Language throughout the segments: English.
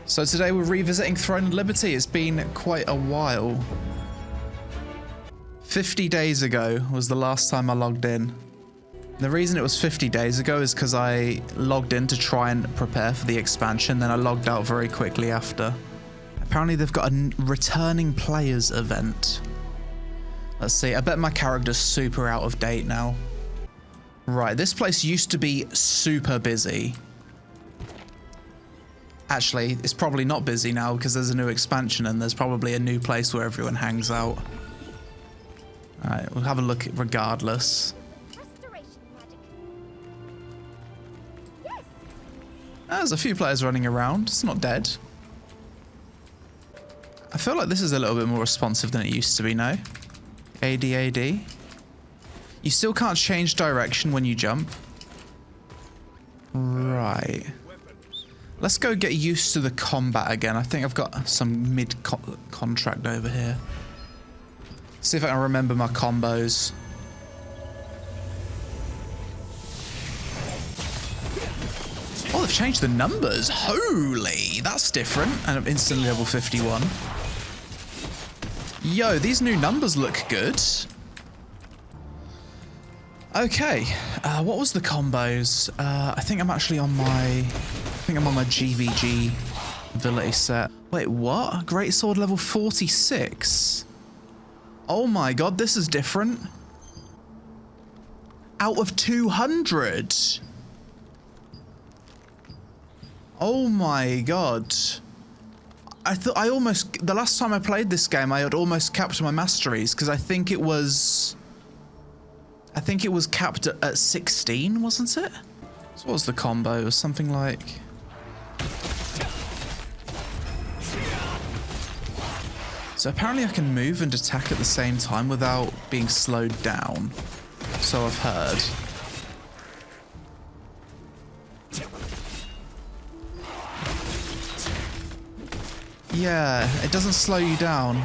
So today we're revisiting Throne of Liberty. It's been quite a while. 50 days ago was the last time I logged in. The reason it was 50 days ago is because I logged in to try and prepare for the expansion, then I logged out very quickly after. Apparently they've got a returning players event. Let's see, I bet my character's super out of date now. Right, this place used to be super busy. Actually, it's probably not busy now because there's a new expansion and there's probably a new place where everyone hangs out. Alright, we'll have a look regardless. There's a few players running around. It's not dead. I feel like this is a little bit more responsive than it used to be now. AD. You still can't change direction when you jump. Right. Let's go get used to the combat again. I think I've got some mid-contract over here. See if I can remember my combos. Oh, they've changed the numbers. Holy, that's different. And I'm instantly level 51. Yo, these new numbers look good. Okay, what was the combos? I think I'm actually on my... I'm on my GVG ability set. Wait, what? Greatsword level 46? Oh my god, this is different. Out of 200? Oh my god. I almost... The last time I played this game, I had almost capped my masteries, because I think it was capped at 16, wasn't it? So what was the combo? It was something like... So apparently I can move and attack at the same time without being slowed down. So I've heard. Yeah, it doesn't slow you down.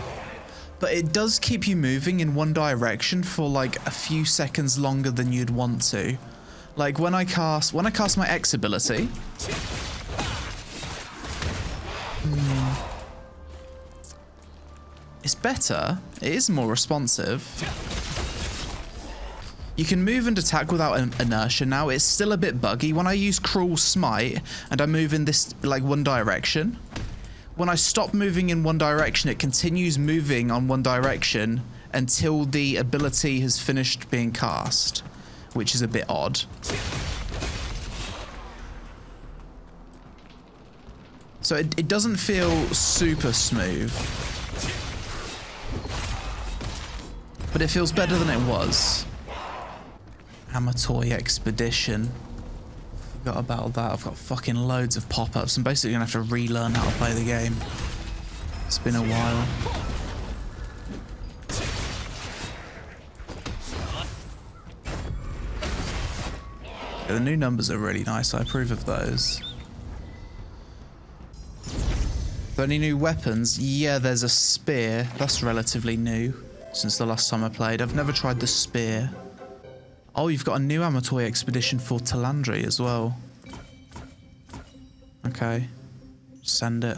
But it does keep you moving in one direction for like a few seconds longer than you'd want to. Like when I cast my X ability. It's better. It is more responsive. You can move and attack without inertia now. It's still a bit buggy. When I use Cruel Smite and I move in this like one direction, when I stop moving in one direction, it continues moving on one direction until the ability has finished being cast, which is a bit odd. So it doesn't feel super smooth. But it feels better than it was. Amatoy Expedition. Forgot about that. I've got fucking loads of pop-ups. I'm basically gonna have to relearn how to play the game. It's been a while. Yeah, the new numbers are really nice. I approve of those. Are there any new weapons? Yeah, there's a spear. That's relatively new since the last time I played. I've never tried the spear. Oh, you've got a new Amatoy Expedition for Talandre as well. Okay. Send it.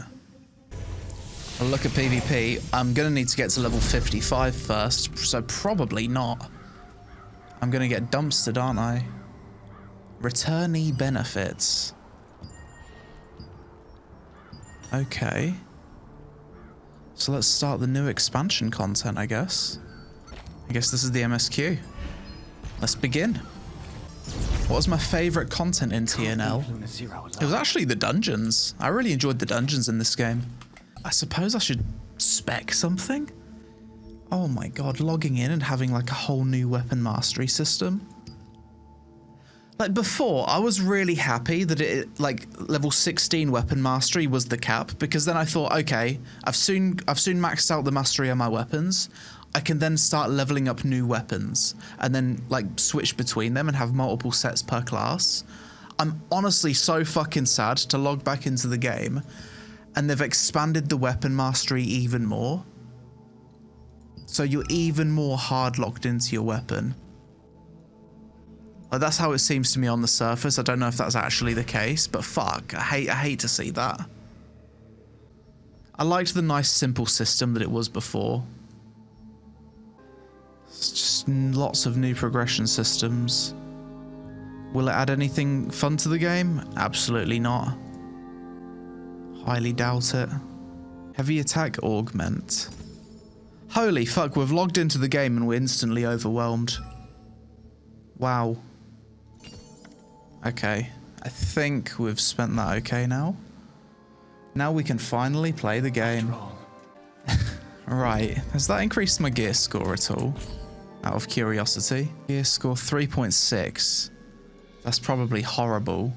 I'll look at PvP. I'm going to need to get to level 55 first, so probably not. I'm going to get dumpstered, aren't I? Returnee benefits. Okay. So let's start the new expansion content, I guess. I guess this is the MSQ. Let's begin. What was my favorite content in TNL? It was actually the dungeons. I really enjoyed the dungeons in this game. I suppose I should spec something? Oh my god, logging in and having like a whole new weapon mastery system. Like before, I was really happy that it like level 16 weapon mastery was the cap, because then I thought, okay, I've soon maxed out the mastery of my weapons. I can then start leveling up new weapons and then like switch between them and have multiple sets per class. I'm honestly so fucking sad to log back into the game and they've expanded the weapon mastery even more. So you're even more hard locked into your weapon. Like, that's how it seems to me on the surface. I don't know if that's actually the case, but fuck, I hate to see that. I liked the nice simple system that it was before. It's just lots of new progression systems. Will it add anything fun to the game? Absolutely not. Highly doubt it. Heavy attack augment. Holy fuck, we've logged into the game and we're instantly overwhelmed. Wow. Okay, I think we've spent that okay now. Now we can finally play the game. Right, has that increased my gear score at all? Out of curiosity. Gear score 3.6. That's probably horrible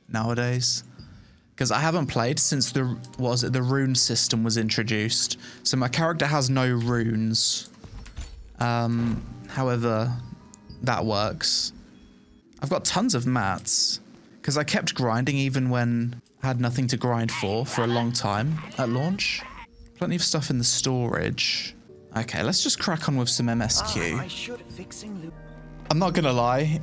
nowadays. Because I haven't played since the rune system was introduced. So my character has no runes. However, that works. I've got tons of mats. Because I kept grinding even when I had nothing to grind for a long time at launch. Plenty of stuff in the storage. Okay, let's just crack on with some MSQ. I'm not gonna lie.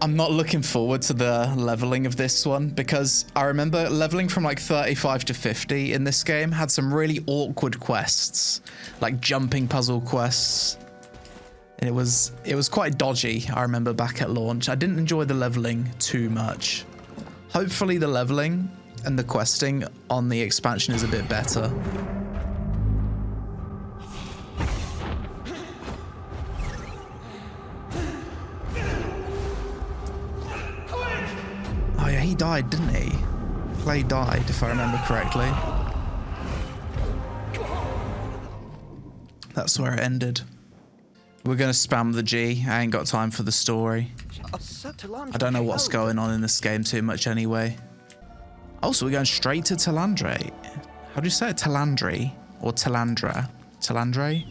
I'm not looking forward to the leveling of this one because I remember leveling from like 35 to 50 in this game had some really awkward quests, like jumping puzzle quests. And it was quite dodgy, I remember back at launch. I didn't enjoy the leveling too much. Hopefully the leveling and the questing on the expansion is a bit better. Oh yeah, he died, didn't he? Clay died, if I remember correctly. That's where it ended. We're gonna spam the G. I ain't got time for the story. I don't know what's going on in this game too much anyway. Also, we're going straight to Talandre. How do you say it? Talandre? Or Talandra? Talandre?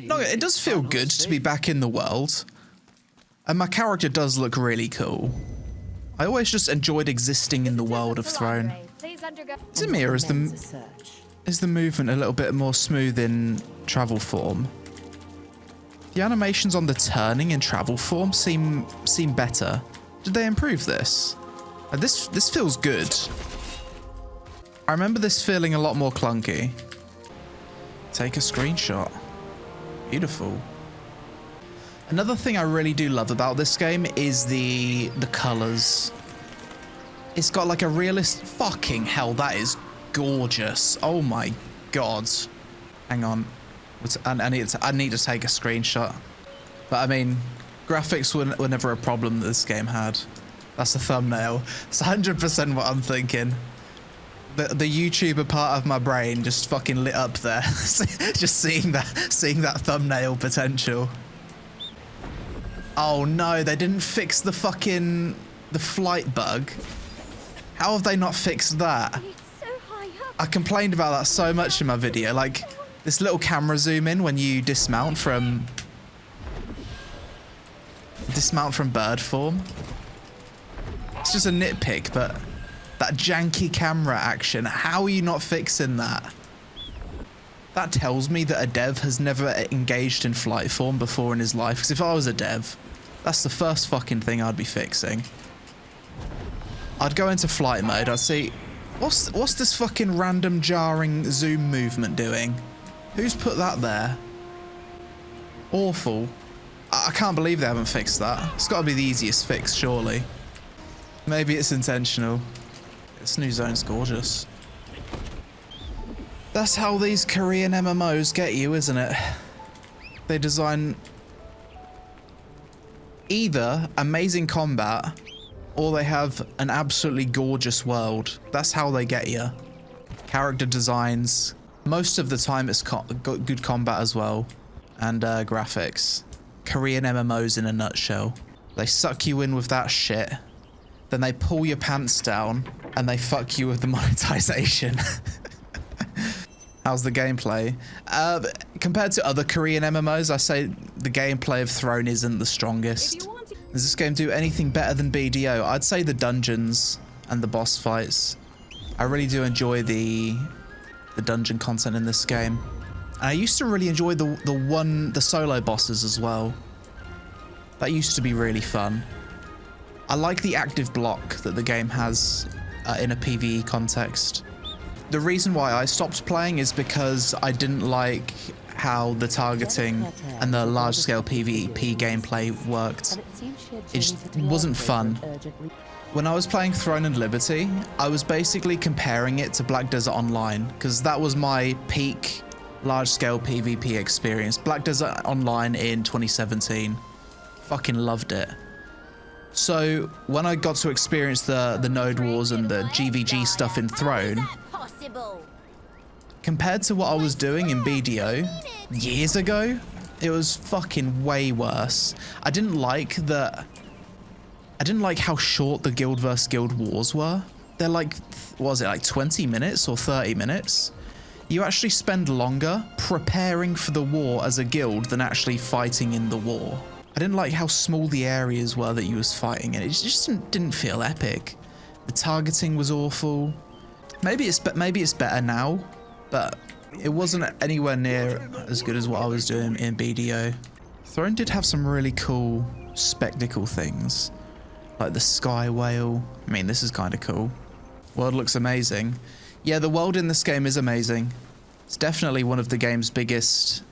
No, it does feel good to be back in the world. And my character does look really cool. I always just enjoyed existing in the world of Throne. Is it me or is the movement a little bit more smooth in travel form? The animations on the turning in travel form seem better. Did they improve this? This feels good. I remember this feeling a lot more clunky. Take a screenshot. Beautiful. Another thing I really do love about this game is the colors. It's got like a realist. Fucking hell, that is gorgeous. Oh my god. Hang on. I need to take a screenshot. But I mean, graphics were never a problem that this game had. That's a thumbnail. It's 100% what I'm thinking. The YouTuber part of my brain just fucking lit up there. Just seeing that thumbnail potential. Oh no, they didn't fix the flight bug. How have they not fixed that? I complained about that so much in my video. Like, this little camera zoom in when you dismount from bird form. It's just a nitpick, but that janky camera action, how are you not fixing that? That tells me that a dev has never engaged in flight form before in his life, because if I was a dev, that's the first fucking thing I'd be fixing. I'd go into flight mode, I'd see, what's this fucking random jarring zoom movement doing? Who's put that there? Awful. I can't believe they haven't fixed that. It's got to be the easiest fix, surely. Maybe it's intentional. This new zone's gorgeous. That's how these Korean MMOs get you, isn't it? They design either amazing combat or they have an absolutely gorgeous world. That's how they get you. Character designs. Most of the time it's good combat as well. And graphics. Korean MMOs in a nutshell. They suck you in with that shit. Then they pull your pants down and they fuck you with the monetization. How's the gameplay? Compared to other Korean MMOs, I say the gameplay of Throne isn't the strongest. Does this game do anything better than BDO? I'd say the dungeons and the boss fights. I really do enjoy the dungeon content in this game. And I used to really enjoy the solo bosses as well. That used to be really fun. I like the active block that the game has in a PvE context. The reason why I stopped playing is because I didn't like how the targeting and the large-scale PvP gameplay worked. It just wasn't fun. When I was playing Throne and Liberty, I was basically comparing it to Black Desert Online, because that was my peak large-scale PvP experience. Black Desert Online in 2017. Fucking loved it. So when I got to experience the Node Wars and the GVG stuff in Throne, compared to what I was doing in BDO years ago, it was fucking way worse. I didn't like how short the guild versus guild wars were. They're like, what was it, like 20 minutes or 30 minutes? You actually spend longer preparing for the war as a guild than actually fighting in the war. I didn't like how small the areas were that you was fighting in. It just didn't feel epic. The targeting was awful. Maybe it's better now, but it wasn't anywhere near as good as what I was doing in BDO. Throne did have some really cool spectacle things, like the sky whale. I mean, this is kind of cool. World looks amazing. Yeah, the world in this game is amazing. It's definitely one of the game's biggest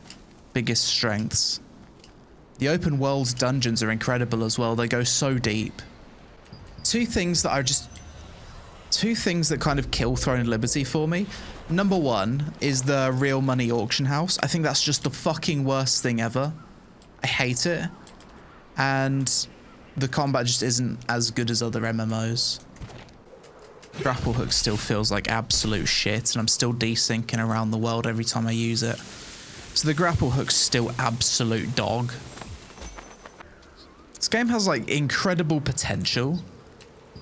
strengths. The open world dungeons are incredible as well. They go so deep. Two things that kind of kill Throne and Liberty for me. Number one is the real money auction house. I think that's just the fucking worst thing ever. I hate it. And the combat just isn't as good as other MMOs. Grapple hook still feels like absolute shit, and I'm still desyncing around the world every time I use it. So the grapple hook's still absolute dog. This game has like incredible potential,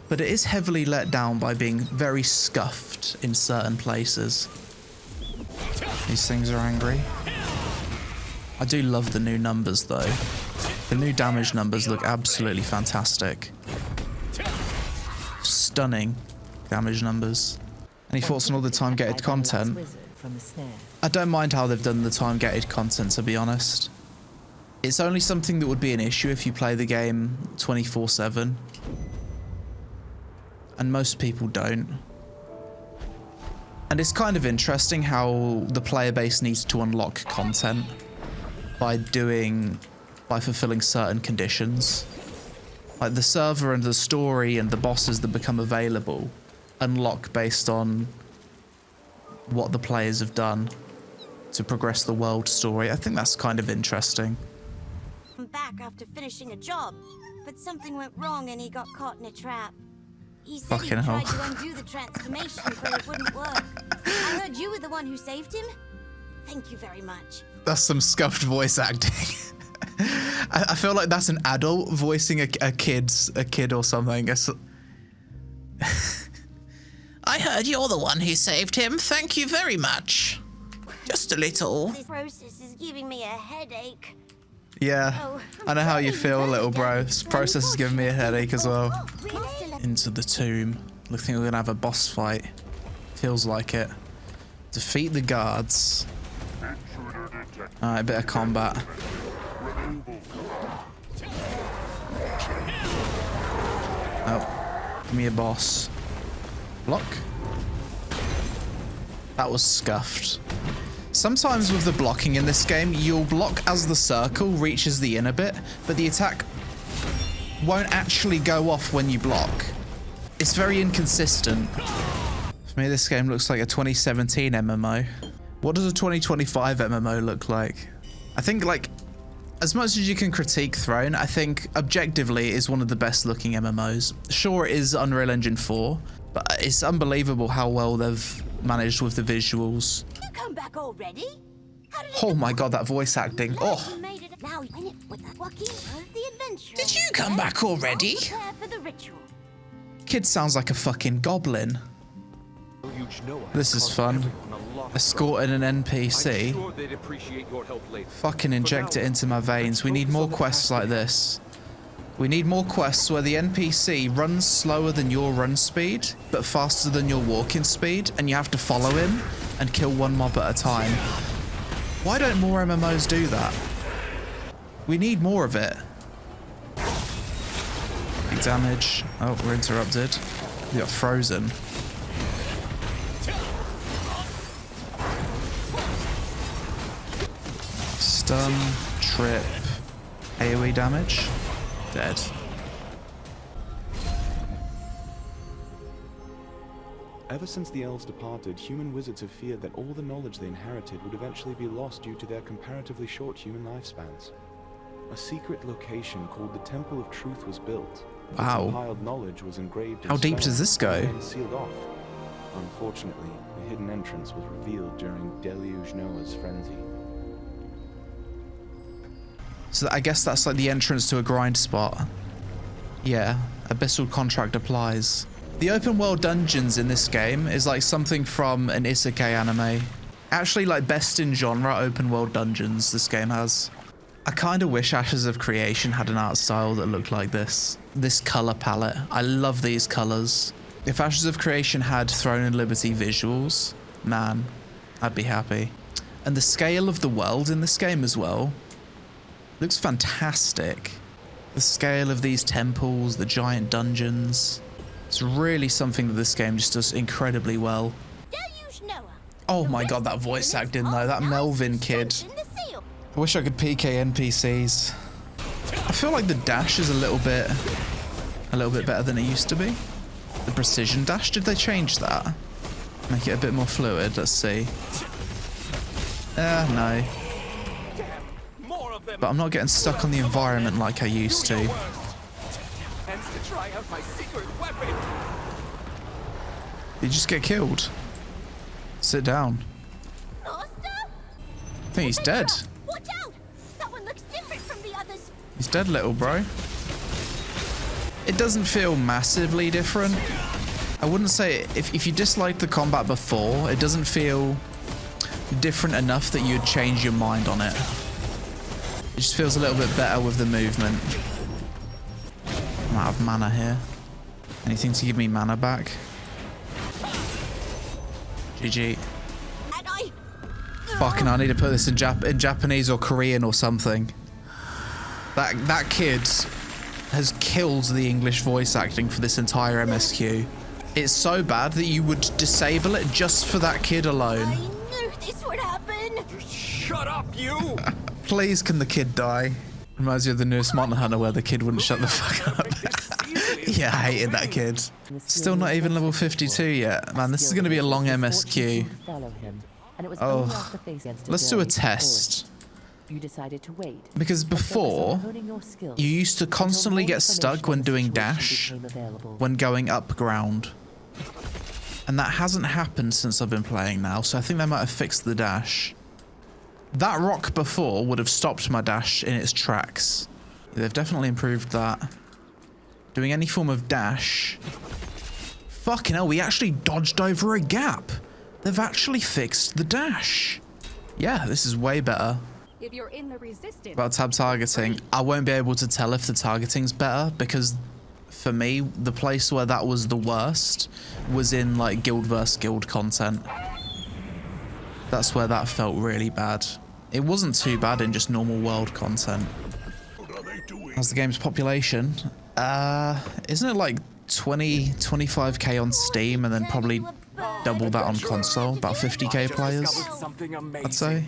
but it is heavily let down by being very scuffed in certain places. These things are angry. I do love the new numbers though. The new damage numbers look absolutely fantastic. Stunning damage numbers. Any thoughts on all the time-gated content? I don't mind how they've done the time-gated content, to be honest. It's only something that would be an issue if you play the game 24/7. And most people don't. And it's kind of interesting how the player base needs to unlock content by fulfilling certain conditions. Like the server and the story and the bosses that become available unlock based on what the players have done to progress the world story. I think that's kind of interesting. I'm back after finishing a job, but something went wrong and he got caught in a trap. He said he tried to undo the transformation, but it wouldn't work. I heard you were the one who saved him. Thank you very much. That's some scuffed voice acting. I feel like that's an adult voicing a kid or something. I heard you're the one who saved him. Thank you very much. Just a little. This process is giving me a headache. Yeah, Oh, I know how you sorry, feel, little bro. Daddy. This process is giving me a headache as well. Really? Into the tomb. I think we're gonna have a boss fight. Feels like it. Defeat the guards. Alright, a bit of combat. Oh, give me a boss. Block. That was scuffed. Sometimes with the blocking in this game, you'll block as the circle reaches the inner bit, but the attack won't actually go off when you block. It's very inconsistent. For me, this game looks like a 2017 MMO. What does a 2025 MMO look like? I think, like, as much as you can critique Throne, I think objectively it is one of the best looking MMOs. Sure, it is Unreal Engine 4, but it's unbelievable how well they've managed with the visuals. You come back already? Oh my god, that voice acting. Oh. Did you come back already? Kid sounds like a fucking goblin. This is fun. Escorting an NPC. Fucking inject it into my veins. We need more quests like this. We need more quests where the NPC runs slower than your run speed, but faster than your walking speed, and you have to follow him and kill one mob at a time. Why don't more MMOs do that? We need more of it. Big damage. Oh, we're interrupted. We got frozen. Stun, trip, AoE damage. Dead. Ever since the elves departed, human wizards have feared that all the knowledge they inherited would eventually be lost due to their comparatively short human lifespans. A secret location called the Temple of Truth was built. Wow. Its compiled knowledge was engraved in How deep stone does this go? and sealed off. Unfortunately, the hidden entrance was revealed during Deluge Noah's frenzy. So I guess that's like the entrance to a grind spot. Yeah, Abyssal Contract applies. The open world dungeons in this game is like something from an isekai anime. Actually, like best in genre open world dungeons this game has. I kind of wish Ashes of Creation had an art style that looked like this. This color palette. I love these colors. If Ashes of Creation had Throne and Liberty visuals, man, I'd be happy. And the scale of the world in this game as well looks fantastic. The scale of these temples, the giant dungeons. It's really something that this game just does incredibly well. Oh my god, that voice acting though, that Melvin kid. I wish I could PK NPCs. I feel like the dash is a little bit better than it used to be. The precision dash, did they change that? Make it a bit more fluid, let's see. No. But I'm not getting stuck on the environment like I used to. Did you just get killed? Sit down. I think he's dead. He's dead, little bro. It doesn't feel massively different. I wouldn't say if you disliked the combat before, it doesn't feel different enough that you'd change your mind on it. It just feels a little bit better with the movement. I'm out of mana here. Anything to give me mana back? GG. Fucking, I need to put this in Japanese or Korean or something. That kid has killed the English voice acting for this entire MSQ. It's so bad that you would disable it just for that kid alone. I knew this would happen. Shut up, you! Please, can the kid die? Reminds you of the newest Monster Hunter where the kid wouldn't shut the fuck up. Yeah, I hated that kid. Still not even level 52 yet. Man, this is going to be a long MSQ. Oh, let's do a test. You decided to wait. Because before, you used to constantly get stuck when doing dash, when going up ground. And that hasn't happened since I've been playing now, so I think they might have fixed the dash. That rock before would have stopped my dash in its tracks. They've definitely improved that. Doing any form of dash. Fucking hell, we actually dodged over a gap. They've actually fixed the dash. Yeah, this is way better. If you're in the resistance, About tab targeting, I won't be able to tell if the targeting's better because for me, the place where that was the worst was in like guild vs guild content. That's where that felt really bad. It wasn't too bad in just normal world content. How's the game's population? Isn't it like 25k on Steam and then probably double that on console? About 50k players, I'd say.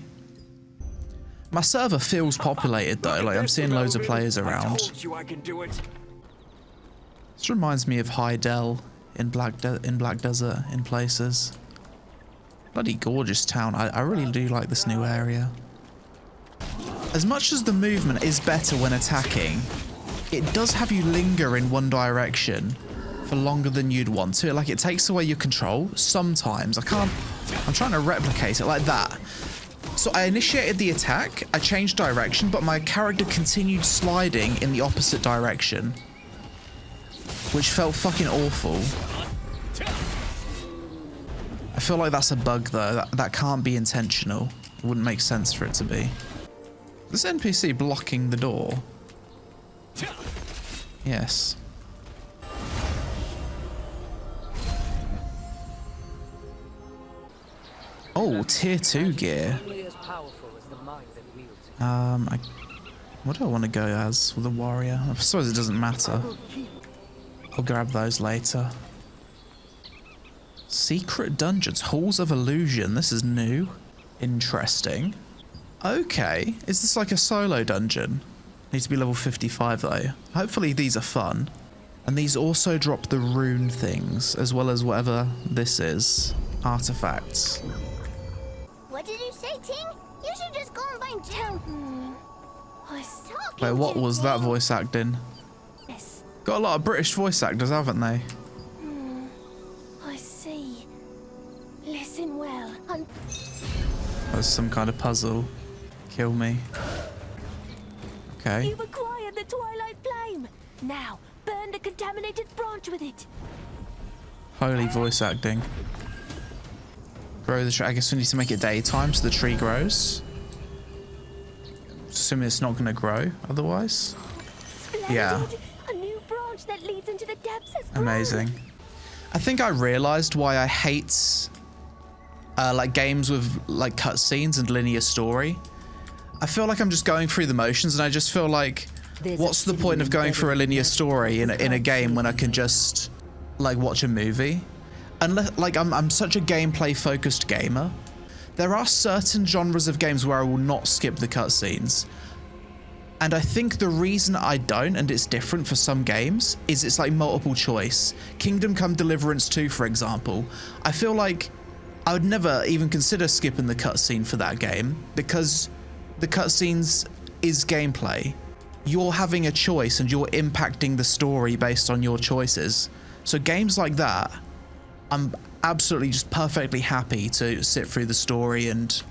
My server feels populated though, like I'm seeing loads of players around. This reminds me of Hydel in Black Desert in places. Bloody gorgeous town. I really do like this new area. As much as the movement is better when attacking, it does have you linger in one direction for longer than you'd want to. Like it takes away your control sometimes. I'm trying to replicate it like that. So I initiated the attack, I changed direction, but my character continued sliding in the opposite direction. Which felt fucking awful. I feel like that's a bug though, that can't be intentional. It wouldn't make sense for it to be. This NPC blocking the door? Yes. Oh, tier 2 gear. What do I want to go as with a warrior? I suppose it doesn't matter. I'll grab those later. Secret dungeons, halls of illusion. This is new. Interesting. Okay, is this like a solo dungeon? Needs to be level 55 though. Hopefully these are fun. And these also drop the rune things, as well as whatever this is. Artifacts. What did you say, Ting? You should just go and find Ting. Wait, what was that voice acting? Yes. Got a lot of British voice actors, haven't they? I see. Listen well. There's some kind of puzzle. Kill me. Okay. You've acquired the Twilight Flame. Now, burn the contaminated branch with it. Holy voice acting. Grow the tree. I guess we need to make it daytime so the tree grows. Assuming it's not going to grow otherwise. Splendid. Yeah. A new branch that leads into the depths has grown. Amazing. I think I realized why I hate like games with like cutscenes and linear story. I feel like I'm just going through the motions, and I just feel like, what's the point of going through a linear story in a game when I can just like watch a movie? Unless, like, I'm such a gameplay focused gamer. There are certain genres of games where I will not skip the cutscenes. And I think the reason I don't, and it's different for some games, is it's like multiple choice. Kingdom Come Deliverance 2, for example. I feel like I would never even consider skipping the cutscene for that game, because the cutscenes is gameplay. You're having a choice and you're impacting the story based on your choices. So games like that, I'm absolutely just perfectly happy to sit through the story and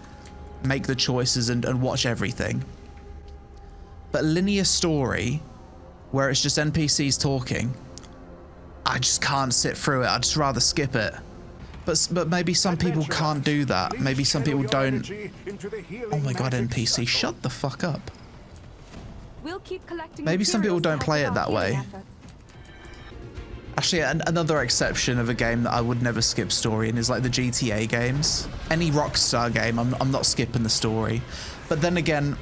make the choices and watch everything. But linear story, where it's just NPCs talking, I just can't sit through it. I'd just rather skip it. But maybe some people can't do that. Maybe some people don't. Oh my god, NPC, shut the fuck up. We'll keep collecting Maybe some people don't play it that way. Efforts. Actually, another exception of a game that I would never skip story in is like the GTA games. Any Rockstar game, I'm not skipping the story. But then again,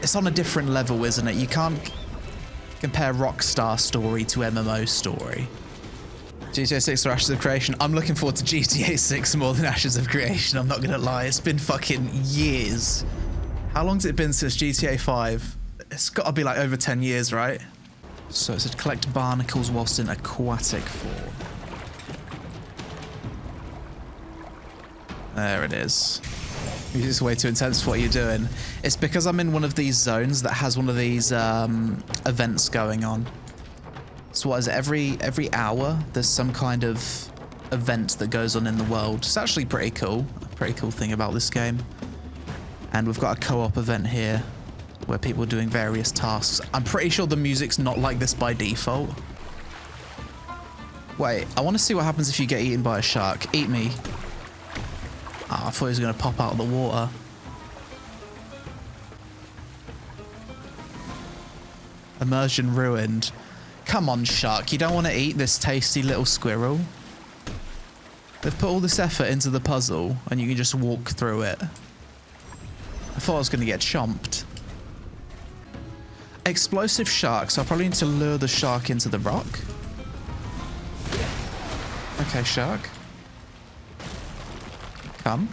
it's on a different level, isn't it? You can't compare Rockstar story to MMO story. GTA 6 or Ashes of Creation. I'm looking forward to GTA 6 more than Ashes of Creation, I'm not gonna lie. It's been fucking years. How long's it been since GTA 5? It's gotta be like over 10 years, right? So it said collect barnacles whilst in aquatic form. There it is. Music's way too intense for what you're doing. It's because I'm in one of these zones that has one of these events going on. So what is it? Every hour there's some kind of event that goes on in the world. It's actually pretty cool. A pretty cool thing about this game. And we've got a co-op event here where people are doing various tasks. I'm pretty sure the music's not like this by default. Wait, I want to see what happens if you get eaten by a shark. Eat me. Oh, I thought he was going to pop out of the water. Immersion ruined. Come on, shark. You don't want to eat this tasty little squirrel? They've put all this effort into the puzzle and you can just walk through it. I thought I was going to get chomped. Explosive sharks. I probably need to lure the shark into the rock. Okay, shark. Come.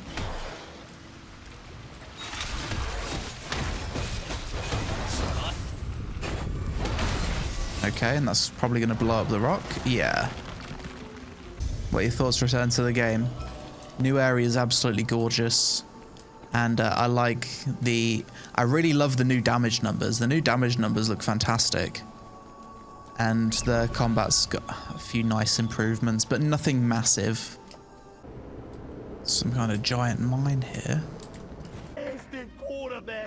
Okay, and that's probably going to blow up the rock. Yeah. What are your thoughts? Return to the game. New area is absolutely gorgeous. And I really love the new damage numbers. The new damage numbers look fantastic. And the combat's got a few nice improvements, but nothing massive. Some kind of giant mine here.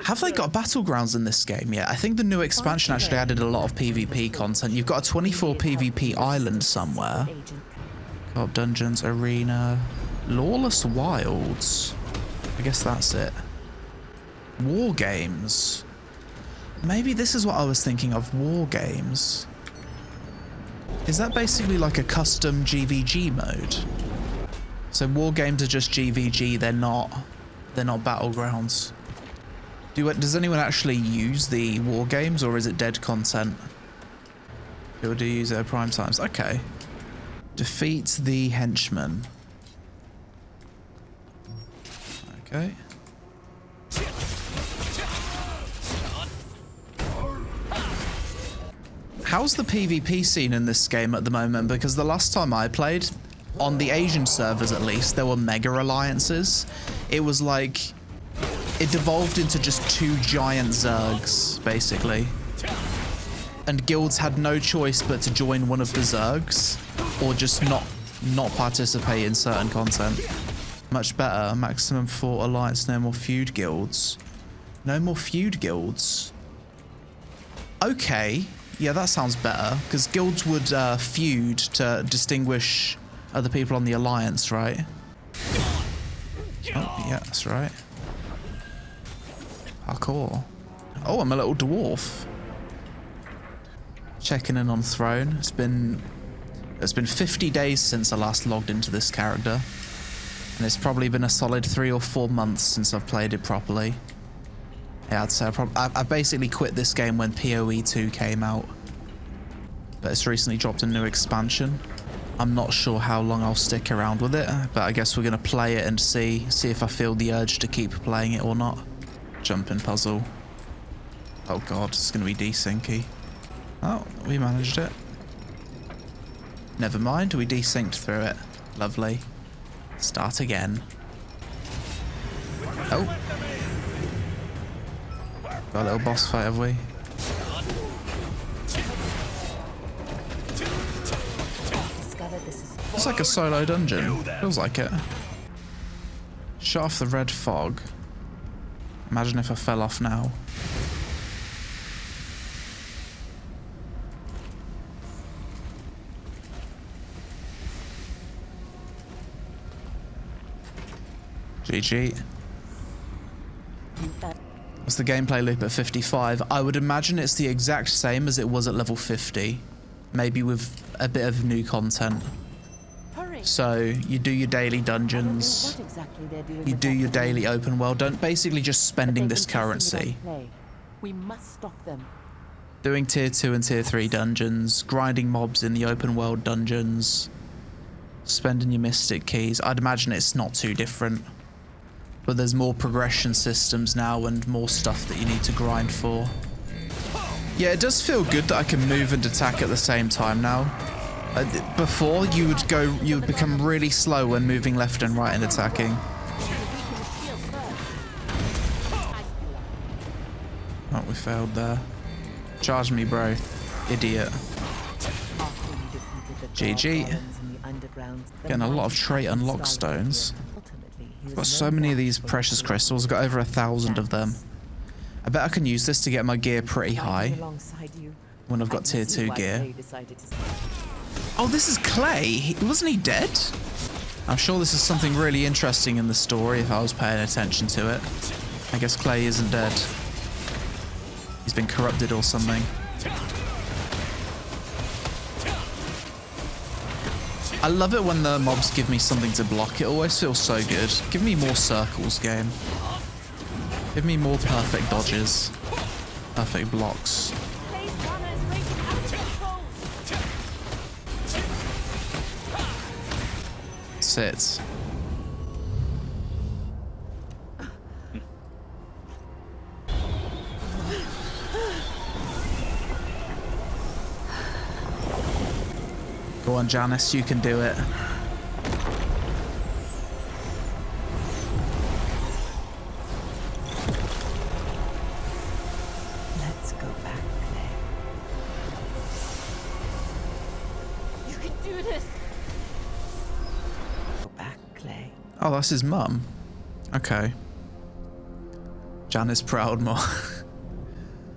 Have they got battlegrounds in this game yet? I think the new expansion actually added a lot of PvP content. You've got a 24 PvP island somewhere. Co-op dungeons, arena, lawless wilds. I guess that's it. War games. Maybe this is what I was thinking of. War games. Is that basically like a custom GVG mode? So war games are just GVG. They're not battlegrounds. Does anyone actually use the war games, or is it dead content? People do use it at prime times. Okay. Defeat the henchman. Okay. How's the PvP scene in this game at the moment? Because the last time I played, on the Asian servers at least, there were mega alliances. It was like, it devolved into just 2 giant Zergs, basically. And guilds had no choice but to join one of the Zergs, or just not participate in certain content. Much better. Maximum for alliance, no more feud guilds. No more feud guilds. Okay. Yeah, that sounds better, because guilds would feud to distinguish other people on the alliance, right? Oh, yeah, that's right. Parkour. Oh, I'm a little dwarf. Checking in on Throne. It's been 50 days since I last logged into this character. And it's probably been a solid 3 or 4 months since I've played it properly. Yeah, I'd say I basically quit this game when PoE 2 came out. But it's recently dropped a new expansion. I'm not sure how long I'll stick around with it, but I guess we're going to play it and see if I feel the urge to keep playing it or not. Jumping puzzle. Oh god, it's going to be desyncy. Oh, we managed it. Never mind, we desynced through it. Lovely. Start again. Oh. Got a little boss fight, have we? It's like a solo dungeon. Feels like it. Shut off the red fog. Imagine if I fell off now. GG. What's the gameplay loop at 55? I would imagine it's the exact same as it was at level 50. Maybe with a bit of new content. So you do your daily dungeons, you do your daily open world, basically just spending this currency. We must stop them. Doing tier 2 and tier 3 dungeons, grinding mobs in the open world dungeons, spending your mystic keys. I'd imagine it's not too different. But there's more progression systems now and more stuff that you need to grind for. Yeah, it does feel good that I can move and attack at the same time now. Before, you would become really slow when moving left and right and attacking. Oh, we failed there. Charge me, bro. Idiot. GG. Getting a lot of trait unlock stones. I've got so many of these precious crystals. I've got over 1,000 of them. I bet I can use this to get my gear pretty high when I've got tier 2 gear. Oh, this is Clay. Wasn't he dead? I'm sure this is something really interesting in the story if I was paying attention to it. I guess Clay isn't dead. He's been corrupted or something. I love it when the mobs give me something to block. It always feels so good. Give me more circles, game. Give me more perfect dodges. Perfect blocks. Sit. Go on, Janice, you can do it. Let's go back, Clay. You can do this. Go back, Clay. Oh, that's his mum. Okay. Janice Proudmore.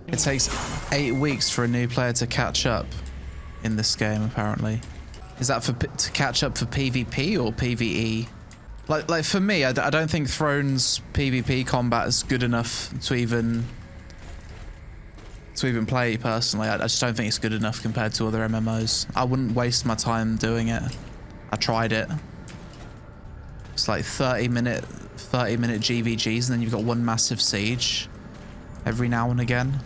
It takes 8 weeks for a new player to catch up in this game, apparently. Is that to catch up for PvP or PvE? Like for me, I don't think Throne's PvP combat is good enough to even play personally. I just don't think it's good enough compared to other MMOs. I wouldn't waste my time doing it. I tried it. It's like 30-minute GVGs, and then you've got one massive siege every now and again.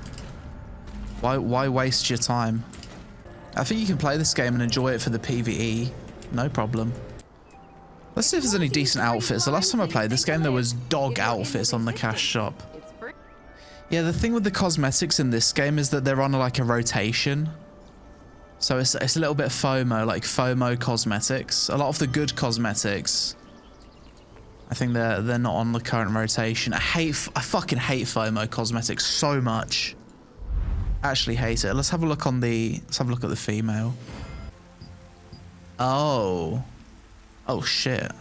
Why waste your time? I think you can play this game and enjoy it for the PvE. No problem. Let's see if there's any decent outfits. The last time I played this game, there was dog outfits on the cash shop. Yeah, the thing with the cosmetics in this game is that they're on like a rotation. So it's a little bit of FOMO, like FOMO cosmetics. A lot of the good cosmetics, I think they're not on the current rotation. I fucking hate FOMO cosmetics so much. Actually hate it. Let's have a look at the female. Oh shit.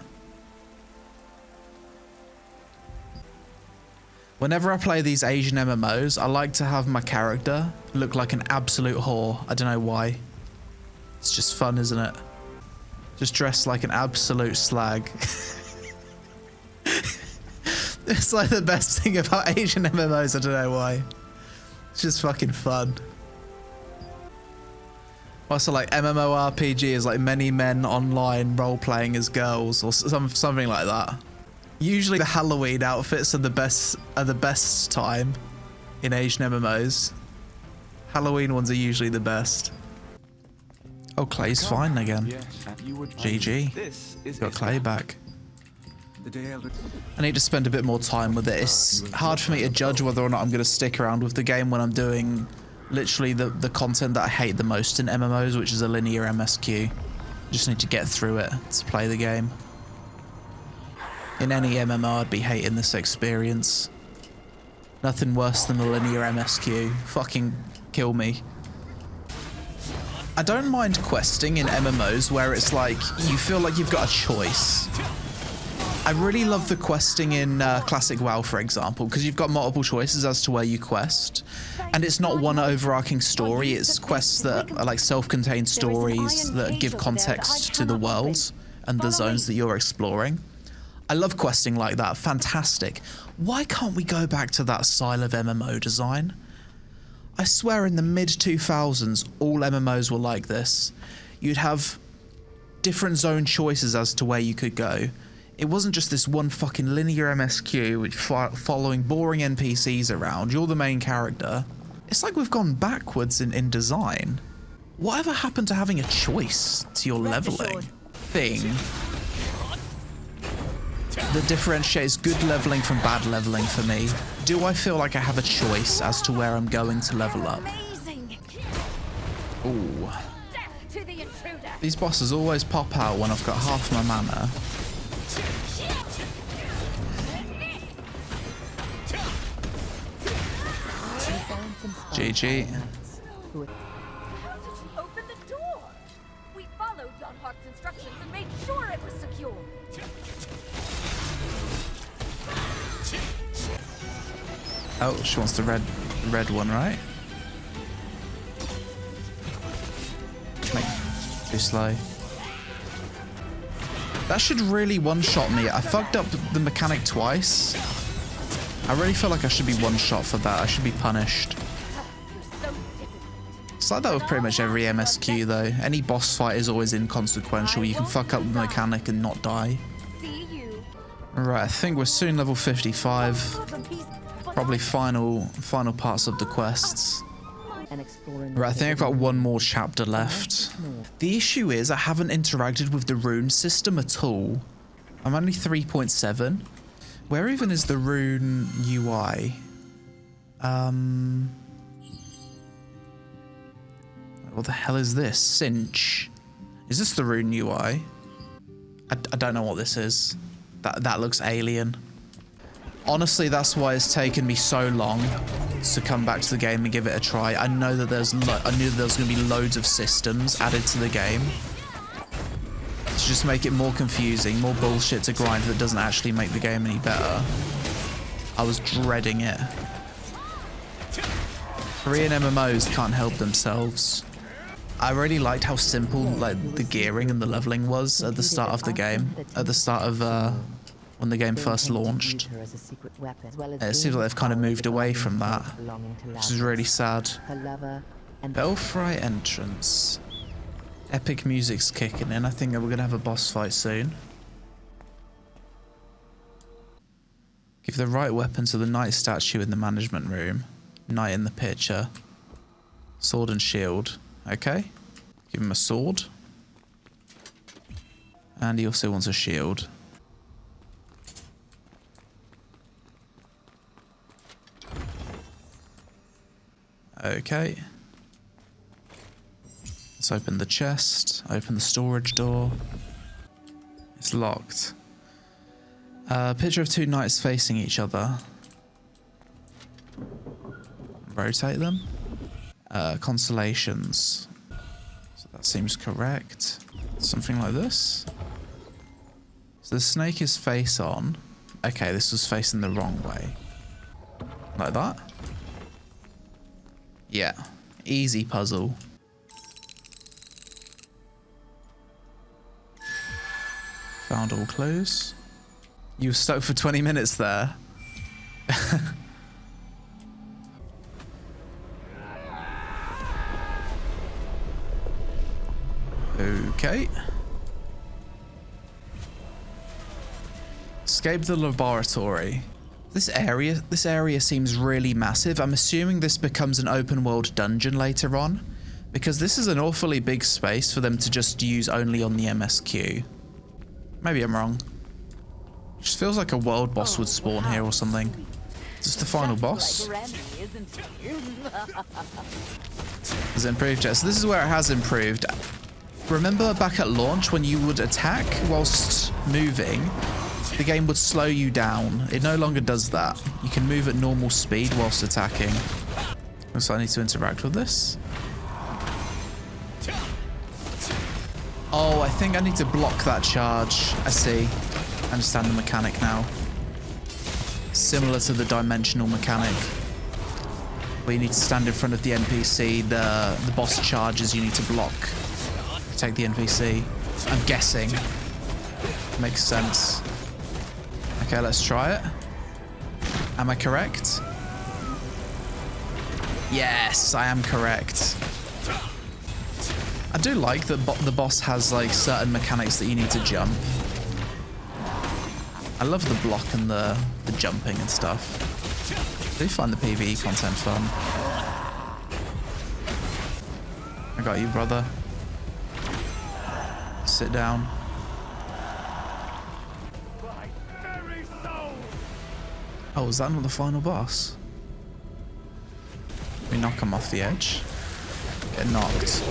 Whenever I play these Asian MMOs, I like to have my character look like an absolute whore. I don't know why. It's just fun, isn't it? Just dress like an absolute slag. It's like the best thing about Asian MMOs. I don't know why. It's just fucking fun. Also, like MMORPG is like many men online role-playing as girls or something like that. Usually the Halloween outfits are the best time in Asian MMOs. Halloween ones are usually the best. Oh, Clay's fine again. GG. Got Clay back. I need to spend a bit more time with it. It's hard for me to judge whether or not I'm going to stick around with the game when I'm doing literally the content that I hate the most in MMOs, which is a linear MSQ. I just need to get through it to play the game. In any MMO, I'd be hating this experience. Nothing worse than a linear MSQ. Fucking kill me. I don't mind questing in MMOs where it's like, you feel like you've got a choice. I really love the questing in Classic WoW, for example, because you've got multiple choices as to where you quest. And it's not one overarching story, it's quests that are like self-contained stories that give context to the world and the zones that you're exploring. I love questing like that, fantastic. Why can't we go back to that style of MMO design? I swear in the mid-2000s, all MMOs were like this. You'd have different zone choices as to where you could go. It wasn't just this one fucking linear MSQ which following boring NPCs around. You're the main character. It's like we've gone backwards in design. Whatever happened to having a choice to your leveling thing that differentiates good leveling from bad leveling for me? Do I feel like I have a choice as to where I'm going to level up? Ooh. These bosses always pop out when I've got half my mana. GG. How did you open the door? We followed Jan Hart's instructions and made sure it was secure. Oh, she wants the red one, right? Too slow. That should really one-shot me. I fucked up the mechanic twice. I really feel like I should be one-shot for that. I should be punished. It's like that with pretty much every MSQ though. Any boss fight is always inconsequential. You can fuck up the mechanic and not die. Right, I think we're soon level 55. Probably final parts of the quests. Right, I think I've got one more chapter left. The issue is I haven't interacted with the rune system at all. I'm only 3.7. Where even is the rune UI? What the hell is this? Cinch. Is this the rune UI? I don't know what this is. That looks alien. Honestly, that's why it's taken me so long to come back to the game and give it a try. I know that I knew there was going to be loads of systems added to the game to just make it more confusing, more bullshit to grind that doesn't actually make the game any better. I was dreading it. Korean MMOs can't help themselves. I really liked how simple like the gearing and the leveling was at the start of the game. At the start of when the game first launched. It seems like they've kind of moved away from that, which is really sad. Belfry entrance. Epic music's kicking in. I think we're gonna have a boss fight soon. Give the right weapon to the knight statue in the management room. Knight in the picture. Sword and shield. Okay. Give him a sword. And he also wants a shield. Okay. Let's open the chest, open the storage door. It's locked. Picture of two knights facing each other. Rotate them. Constellations. So that seems correct. Something like this. So the snake is face on. Okay, this was facing the wrong way. Like that? Yeah. Easy puzzle. Found all clues. You were stuck for 20 minutes there. Okay. Escape the laboratory. This area seems really massive. I'm assuming this becomes an open world dungeon later on, because this is an awfully big space for them to just use only on the MSQ. Maybe I'm wrong. Just feels like a world boss would spawn here or something. Is this the final boss? Has it improved yet? So this is where it has improved. Remember back at launch when you would attack whilst moving, the game would slow you down. It no longer does that. You can move at normal speed whilst attacking. So I need to interact with this. Oh, I think I need to block that charge. I see. I understand the mechanic now. Similar to the dimensional mechanic, where you need to stand in front of the NPC. The boss charges, you need to block. Protect the NPC. I'm guessing. Makes sense. Okay, let's try it. Am I correct? Yes, I am correct. I do like that the boss has like certain mechanics that you need to jump. I love the block and the jumping and stuff. I do find the PvE content fun. I got you, brother. Sit down. Oh, is that not the final boss? We knock him off the edge. Get knocked.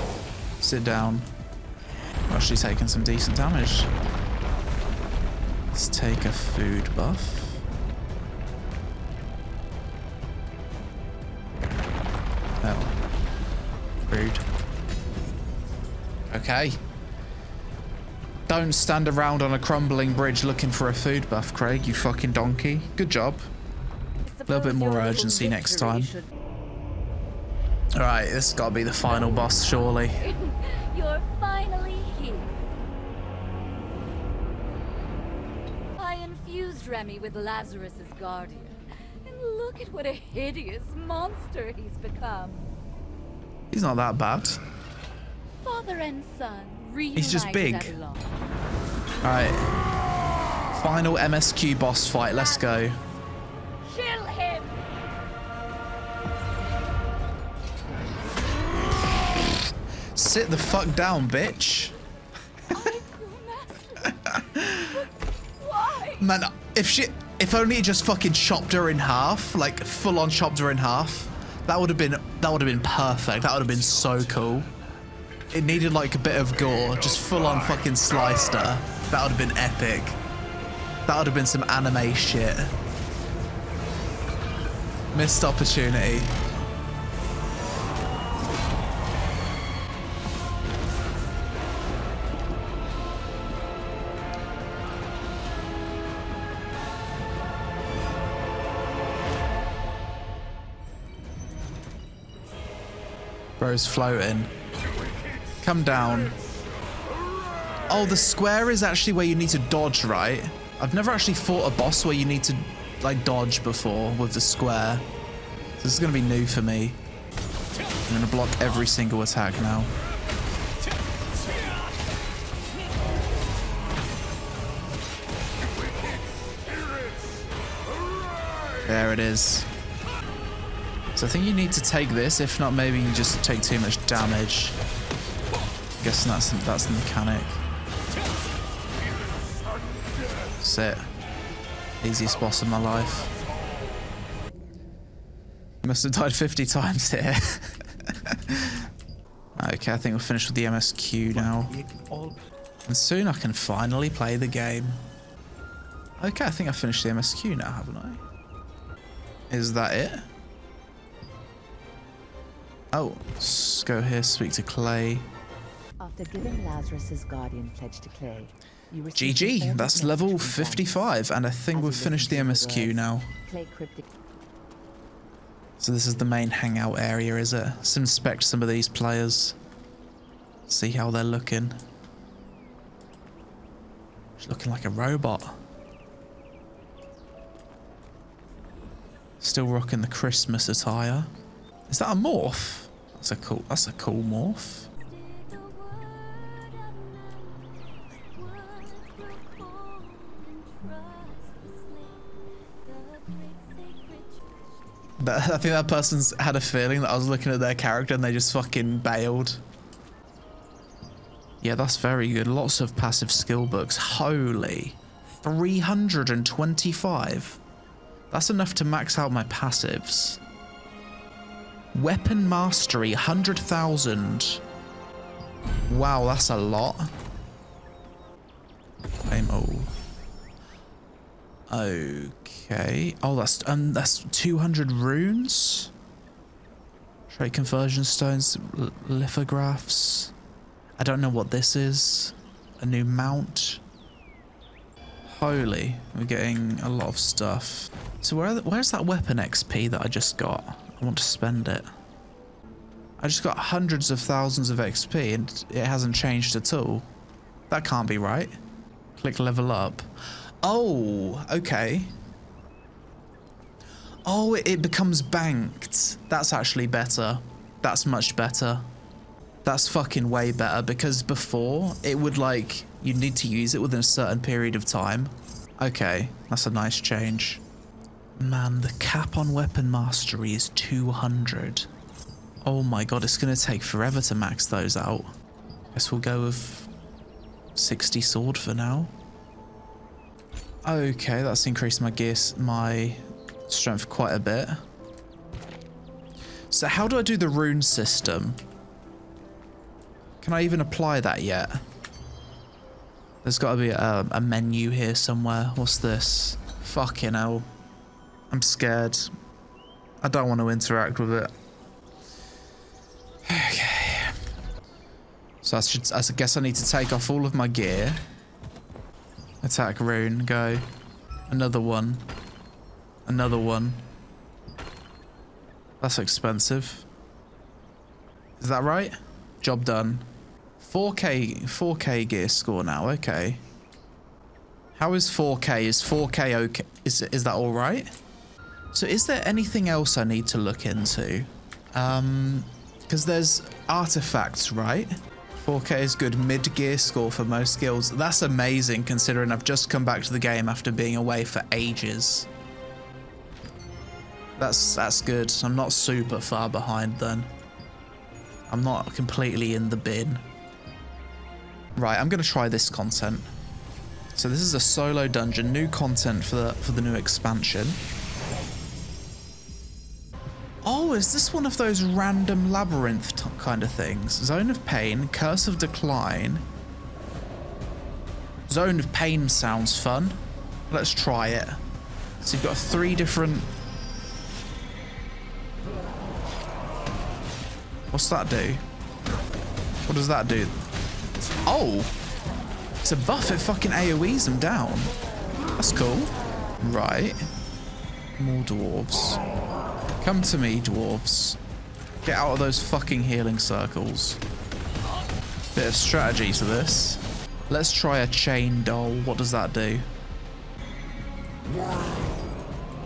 Sit down. We're actually taking some decent damage. Let's take a food buff. Oh. Rude. Okay. Don't stand around on a crumbling bridge looking for a food buff, Craig, you fucking donkey. Good job. A little bit more urgency next time. Alright, this has got to be the final boss, surely. You're finally here. I infused Remy with Lazarus's guardian. And look at what a hideous monster he's become. He's not that bad. Father and son reunited. He's just big. Alright. Final MSQ boss fight, let's go. Kill him! Sit the fuck down, bitch. Why? Man, if only it just fucking chopped her in half, like full on chopped her in half, that would have been perfect. That would have been so cool. It needed like a bit of gore, just full on fucking sliced her. That would have been epic. That would have been some anime shit. Missed opportunity. Bro's floating. Come down. Oh, the square is actually where you need to dodge, right? I've never actually fought a boss where you need to, like, dodge before with the square. So this is going to be new for me. I'm going to block every single attack now. There it is. So I think you need to take this. If not, maybe you just take too much damage. I'm guessing that's the mechanic. That's it. Easiest boss in my life. Must have died 50 times here. Okay, I think we're finished with the MSQ now. And soon I can finally play the game. Okay, I think I finished the MSQ now, haven't I? Is that it? Oh, let's go here, speak to Clay. After giving Lazarus's guardian pledge to Clay, you GG, that's level 55, and I think we've finished the MSQ now. Clay cryptic. So this is the main hangout area, is it? Let's inspect some of these players. See how they're looking. She's looking like a robot. Still rocking the Christmas attire. Is that a morph? That's a cool morph. I think that person's had a feeling that I was looking at their character and they just fucking bailed. Yeah, that's very good. Lots of passive skill books. Holy. 325. That's enough to max out my passives. Weapon mastery, 100,000. Wow, that's a lot. Okay. Oh, that's 200 runes. Trait conversion stones, lithographs. I don't know what this is. A new mount. Holy, we're getting a lot of stuff. So where's that weapon XP that I just got? I want to spend it. I just got hundreds of thousands of XP and it hasn't changed at all. That can't be right. Click level up. Oh, okay. Oh, it becomes banked. That's actually better. That's much better. That's fucking way better, because before it would you'd need to use it within a certain period of time. Okay, that's a nice change. Man, the cap on weapon mastery is 200. Oh my god, it's gonna take forever to max those out. Guess we'll go with 60 sword for now. Okay, that's increased my strength quite a bit. So how do I do the rune system? Can I even apply that yet? There's got to be a menu here somewhere. What's this? Fucking hell. I'm scared. I don't want to interact with it. Okay. So I guess I need to take off all of my gear. Attack rune, go. Another one. Another one. That's expensive. Is that right? Job done. 4K gear score now, okay. How is 4K? Is 4K okay? Is that alright? So is there anything else I need to look into? Because there's artifacts, right? 4K is good mid-gear score for most skills. That's amazing considering I've just come back to the game after being away for ages. That's good. I'm not super far behind then. I'm not completely in the bin. Right, I'm going to try this content. So this is a solo dungeon, new content for the new expansion. Oh, is this one of those random labyrinth kind of things? Zone of Pain, Curse of Decline. Zone of Pain sounds fun. Let's try it. So you've got 3 different... What's that do? What does that do? Oh! It's a buff, it fucking AoEs them down. That's cool. Right. More dwarves. Come to me, dwarves. Get out of those fucking healing circles. Bit of strategy to this. Let's try a chain doll. What does that do?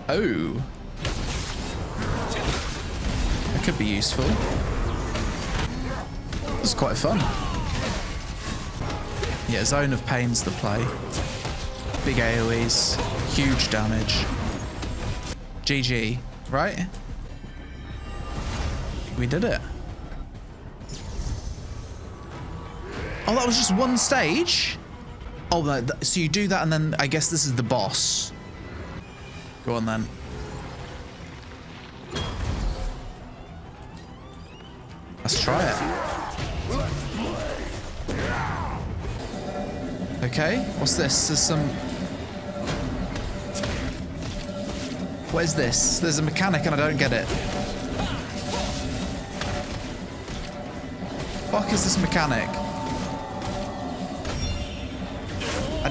Oh. That could be useful. This is quite fun. Yeah, Zone of Pain's the play. Big AoEs. Huge damage. GG. Right? We did it. Oh, that was just one stage? Oh, no, so you do that and then I guess this is the boss. Go on then. Let's try it. Okay, what's this? There's some... What is this? There's a mechanic and I don't get it. Fuck is this mechanic?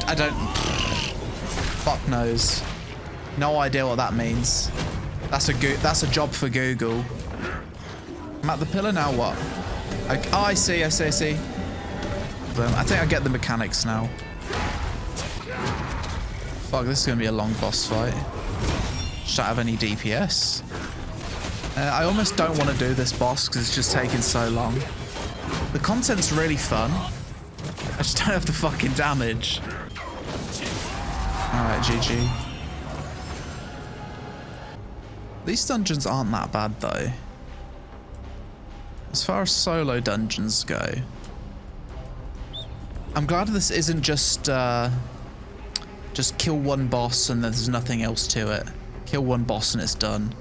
I don't... Fuck knows. No idea what that means. That's a job for Google. I'm at the pillar now, what? Oh, I see. I think I get the mechanics now. Fuck, this is gonna be a long boss fight. Just don't have any DPS. I almost don't want to do this boss because it's just taking so long. The content's really fun. I just don't have the fucking damage. Alright, GG. These dungeons aren't that bad though. As far as solo dungeons go, I'm glad this isn't just kill one boss and there's nothing else to it. Kill one boss and it's done.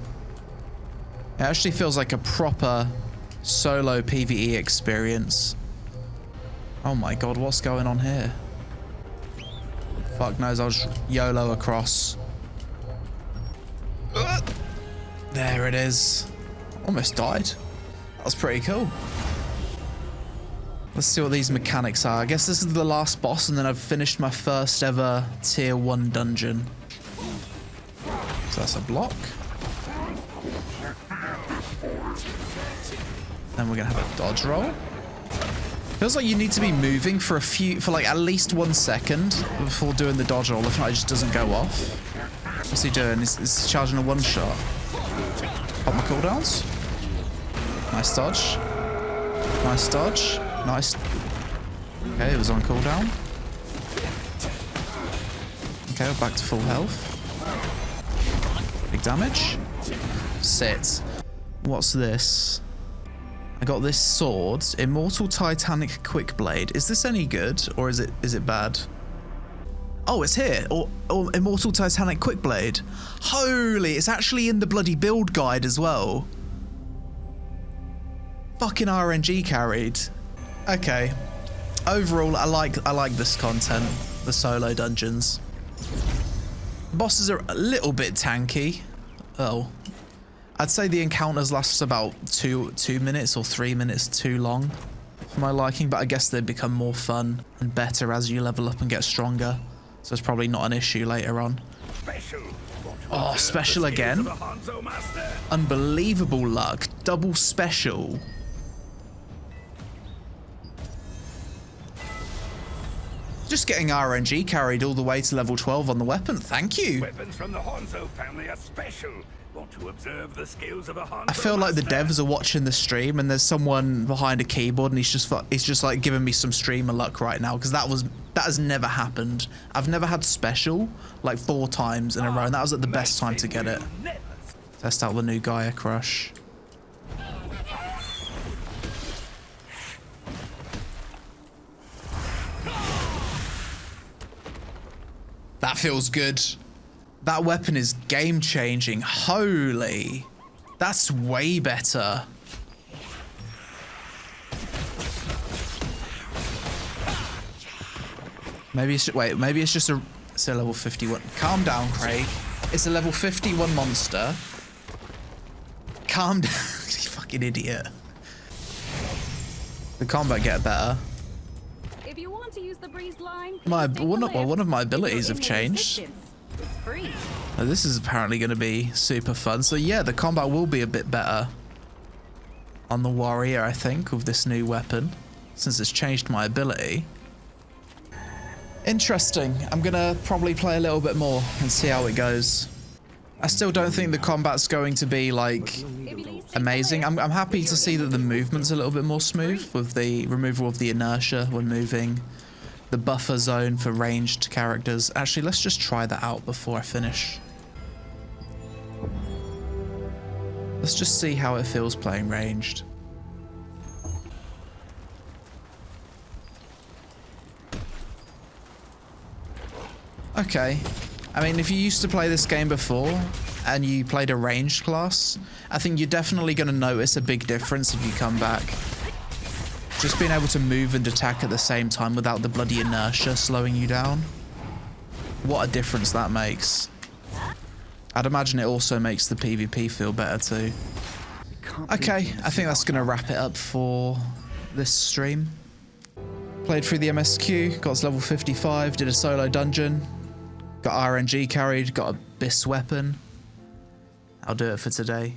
It actually feels like a proper solo PvE experience. Oh my god, what's going on here? Fuck knows, I'll just YOLO across. There it is. Almost died. That was pretty cool. Let's see what these mechanics are. I guess this is the last boss and then I've finished my first ever tier 1 dungeon. So that's a block. Then we're gonna have a dodge roll. Feels like you need to be moving for like at least 1 second before doing the dodge roll. If not, it just doesn't go off. What's he doing? He's charging a one shot. Pop my cooldowns. Nice dodge. Nice dodge. Nice. Okay, it was on cooldown. Okay, we're back to full health. Big damage. Sit. What's this? I got this sword, Immortal Titanic Quickblade. Is this any good or is it bad? Oh, it's here. Or Immortal Titanic Quickblade. Holy, it's actually in the bloody build guide as well. Fucking RNG carried. Okay. Overall, I like this content, the solo dungeons. Bosses are a little bit tanky. Oh. I'd say the encounters last about 2 minutes or 3 minutes too long for my liking, but I guess they become more fun and better as you level up and get stronger. So it's probably not an issue later on. Oh, special again. Unbelievable luck. Double special. Just getting RNG carried all the way to level 12 on the weapon. Thank you. Weapons from the Hanzo family are special. Want to observe the skills of a Hanzo I feel like the devs are watching the stream and there's someone behind a keyboard and he's just like giving me some streamer luck right now because that has never happened. I've never had special like 4 times in a row and that was at the best time to get it. Test out the new Gaia Crush. That feels good. That weapon is game changing. Holy. That's way better. Maybe it's just it's a level 51. Calm down, Craig. It's a level 51 monster. Calm down, you fucking idiot. The combat get better. If you want to use the breeze line, one of my abilities have changed. This is apparently going to be super fun. So yeah, the combat will be a bit better on the warrior, I think, with this new weapon, since it's changed my ability. Interesting. I'm going to probably play a little bit more and see how it goes. I still don't think the combat's going to be like amazing. I'm happy to see that the movement's a little bit more smooth with the removal of the inertia when moving. The buffer zone for ranged characters. Actually, let's just try that out before I finish. Let's just see how it feels playing ranged. Okay. I mean, if you used to play this game before and you played a ranged class, I think you're definitely going to notice a big difference if you come back. Just being able to move and attack at the same time without the bloody inertia slowing you down. What a difference that makes. I'd imagine it also makes the PvP feel better too. Okay, I think that's going to wrap it up for this stream. Played through the MSQ, got to level 55, did a solo dungeon, got RNG carried, got a Abyss weapon. I'll do it for today.